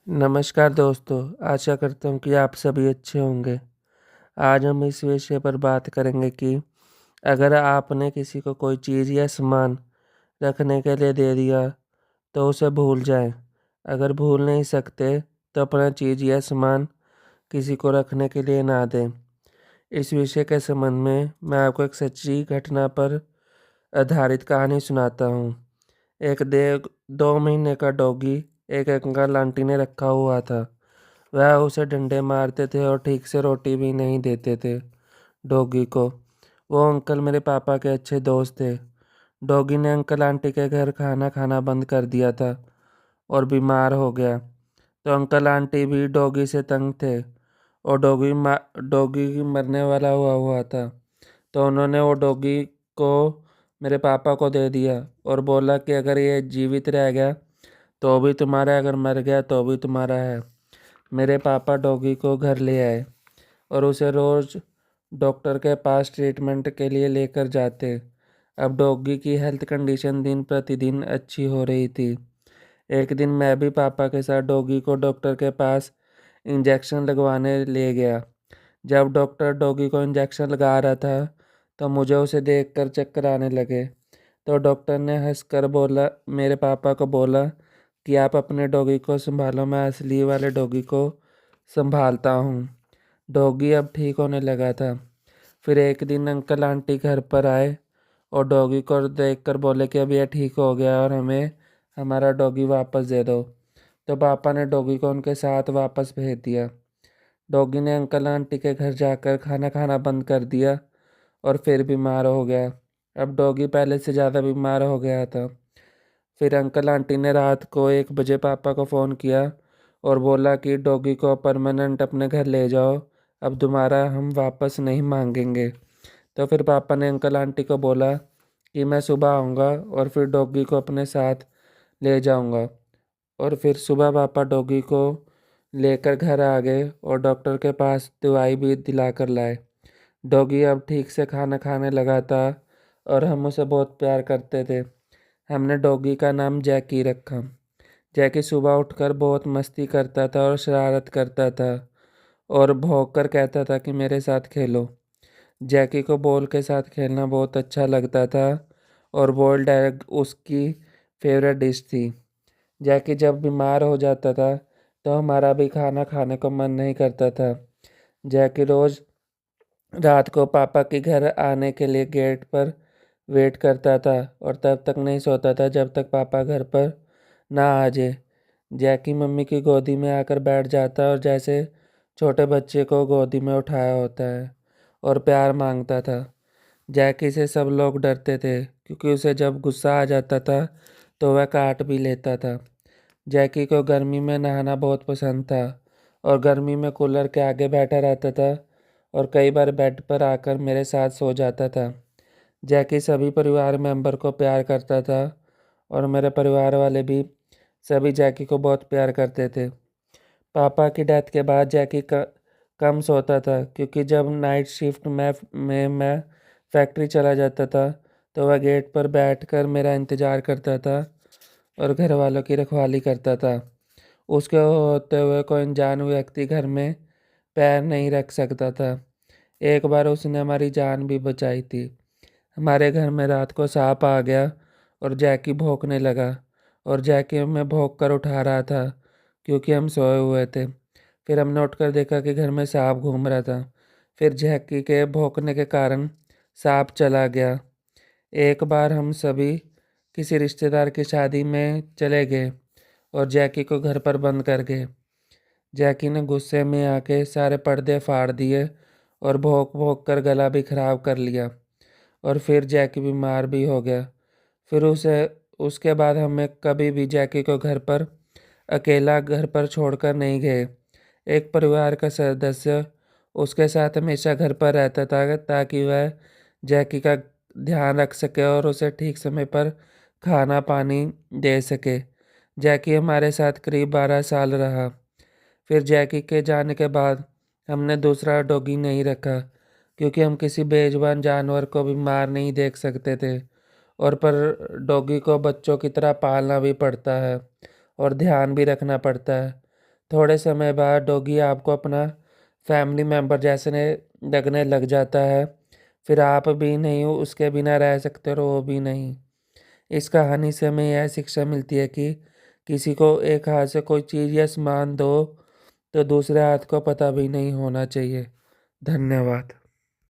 नमस्कार दोस्तों, आशा करता हूँ कि आप सभी अच्छे होंगे। आज हम इस विषय पर बात करेंगे कि अगर आपने किसी को कोई चीज़ या सामान रखने के लिए दे दिया, तो उसे भूल जाएँ। अगर भूल नहीं सकते, तो अपना चीज़ या सामान किसी को रखने के लिए ना दें। इस विषय के संबंध में मैं आपको एक सच्ची घटना पर आधारित कहानी सुनाता हूँ। एक दे 2 महीने का डॉगी एक अंकल आंटी ने रखा हुआ था। वह उसे डंडे मारते थे और ठीक से रोटी भी नहीं देते थे डॉगी को। वो अंकल मेरे पापा के अच्छे दोस्त थे। डॉगी ने अंकल आंटी के घर खाना खाना बंद कर दिया था और बीमार हो गया। तो अंकल आंटी भी डॉगी से तंग थे और डॉगी मरने वाला हुआ था। तो उन्होंने वो डॉगी को मेरे पापा को दे दिया और बोला कि अगर ये जीवित रह गया तो भी तुम्हारा है, अगर मर गया तो भी तुम्हारा है। मेरे पापा डॉगी को घर ले आए और उसे रोज़ डॉक्टर के पास ट्रीटमेंट के लिए लेकर जाते। अब डॉगी की हेल्थ कंडीशन दिन प्रतिदिन अच्छी हो रही थी। एक दिन मैं भी पापा के साथ डॉगी को डॉक्टर के पास इंजेक्शन लगवाने ले गया। जब डॉक्टर डॉगी को इंजेक्शन लगा रहा था तो मुझे उसे देखकर चक्कर आने लगे। तो डॉक्टर ने हंसकर बोला, मेरे पापा को बोला कि आप अपने डॉगी को संभालो, मैं असली वाले डॉगी को संभालता हूँ। डॉगी अब ठीक होने लगा था। फिर एक दिन अंकल आंटी घर पर आए और डॉगी को देखकर बोले कि अब यह ठीक हो गया और हमें हमारा डॉगी वापस दे दो। तो पापा ने डॉगी को उनके साथ वापस भेज दिया। डॉगी ने अंकल आंटी के घर जाकर खाना खाना बंद कर दिया और फिर बीमार हो गया। अब डॉगी पहले से ज़्यादा बीमार हो गया था। फिर अंकल आंटी ने रात को 1 बजे पापा को फ़ोन किया और बोला कि डॉगी को परमानेंट अपने घर ले जाओ, अब दोबारा हम वापस नहीं मांगेंगे। तो फिर पापा ने अंकल आंटी को बोला कि मैं सुबह आऊँगा और फिर डॉगी को अपने साथ ले जाऊँगा। और फिर सुबह पापा डॉगी को लेकर घर आ गए और डॉक्टर के पास दवाई भी दिला कर लाए। डॉगी अब ठीक से खाना खाने लगा था और हम उसे बहुत प्यार करते थे। हमने डॉगी का नाम जैकी रखा। जैकी सुबह उठकर बहुत मस्ती करता था और शरारत करता था और भौंक कर कहता था कि मेरे साथ खेलो। जैकी को बॉल के साथ खेलना बहुत अच्छा लगता था और बॉल्ड एग उसकी फेवरेट डिश थी। जैकी जब बीमार हो जाता था तो हमारा भी खाना खाने को मन नहीं करता था। जैकी रोज़ रात को पापा के घर आने के लिए गेट पर वेट करता था और तब तक नहीं सोता था जब तक पापा घर पर ना आ जाए। जैकी मम्मी की गोदी में आकर बैठ जाता और जैसे छोटे बच्चे को गोदी में उठाया होता है और प्यार मांगता था। जैकी से सब लोग डरते थे क्योंकि उसे जब गुस्सा आ जाता था तो वह काट भी लेता था। जैकी को गर्मी में नहाना बहुत पसंद था और गर्मी में कूलर के आगे बैठा रहता था और कई बार बेड पर आकर मेरे साथ सो जाता था। जैकी सभी परिवार मेंबर को प्यार करता था और मेरे परिवार वाले भी सभी जैकी को बहुत प्यार करते थे। पापा की डेथ के बाद जैकी कम सोता था क्योंकि जब नाइट शिफ्ट में मैं फैक्ट्री चला जाता था तो वह गेट पर बैठकर मेरा इंतज़ार करता था और घर वालों की रखवाली करता था। उसके होते हुए कोई अनजान व्यक्ति घर में पैर नहीं रख सकता था। एक बार उसने हमारी जान भी बचाई थी। हमारे घर में रात को सांप आ गया और जैकी भौंकने लगा और जैकी हमें भौंक कर उठा रहा था क्योंकि हम सोए हुए थे। फिर हमने उठकर देखा कि घर में सांप घूम रहा था। फिर जैकी के भौंकने के कारण सांप चला गया। एक बार हम सभी किसी रिश्तेदार की शादी में चले गए और जैकी को घर पर बंद कर गए। जैकी ने गुस्से में आके सारे पर्दे फाड़ दिए और भौंक भौंक कर गला भी खराब कर लिया और फिर जैकी बीमार भी हो गया। फिर उसे उसके बाद हमें कभी भी जैकी को घर पर अकेला घर पर छोड़कर नहीं गए। एक परिवार का सदस्य उसके साथ हमेशा घर पर रहता था ताकि वह जैकी का ध्यान रख सके और उसे ठीक समय पर खाना पानी दे सके। जैकी हमारे साथ करीब 12 साल रहा। फिर जैकी के जाने के बाद हमने दूसरा डॉगी नहीं रखा क्योंकि हम किसी बेजुबान जानवर को भी मार नहीं देख सकते थे और पर डॉगी को बच्चों की तरह पालना भी पड़ता है और ध्यान भी रखना पड़ता है। थोड़े समय बाद डॉगी आपको अपना फैमिली मेम्बर जैसे लगने लग जाता है। फिर आप भी नहीं उसके बिना रह सकते और वो भी नहीं। इस कहानी से हमें यह शिक्षा मिलती है कि किसी को एक हाथ से कोई चीज़ या सामान दो तो दूसरे हाथ को पता भी नहीं होना चाहिए। धन्यवाद।